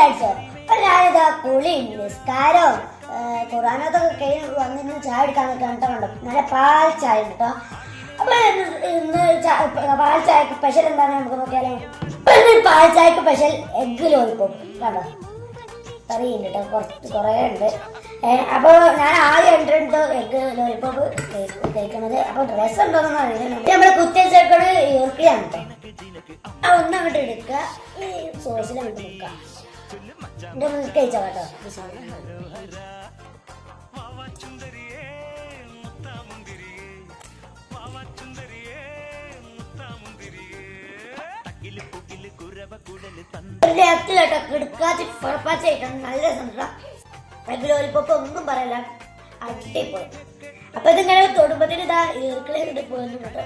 കഴിച്ചോ? അപ്പൊ ഞാനിതാ കുളിയും നിസ്കാരവും ഖുറാനത്തൊക്കെ കഴിഞ്ഞ് വന്നിരുന്ന് ചായ എടുക്കാൻ നിൽക്കാൻ കണ്ടോ. നല്ല പാൽ ചായ കേട്ടോ. അപ്പൊ ഇന്ന് പാൽ ചായക്ക് സ്പെഷ്യൽ എന്താണ് നമുക്ക് നോക്കിയാലോ. പാൽ ചായക്ക് സ്പെഷ്യൽ എഗ് ലോലിപ്പോപ്പ് കണ്ടോ. കറിയുണ്ട് കേട്ടോ, കുറേ ഉണ്ട്. അപ്പോൾ ഞാൻ ആദ്യം കണ്ടിട്ട് എഗ് ലോലിപ്പോപ്പ് കഴിക്കണത്. അപ്പോൾ ഡ്രസ്സ് ഉണ്ടോയെന്ന് അറിയില്ല. നമ്മുടെ കുത്തിവെച്ചേക്കണ് ഈർക്കിയാണ് കേട്ടോ. ഒന്നങ്ങോട്ട് എടുക്കുക, ഈ സോസിൽ അങ്ങോട്ട് നിൽക്കുക. എൻ്റെ ഒന്ന് കഴിച്ചാൽ കേട്ടോ. നല്ല എഗ് ലോലിപ്പോപ്പ് ഒന്നും പറയല, അടിപൊളി. അപ്പൊ ഇതിങ്ങനെ തൊടുമ്പത്തിന് ഇതാ ഈർക്കിളി പോയിരുന്നു കേട്ടോ.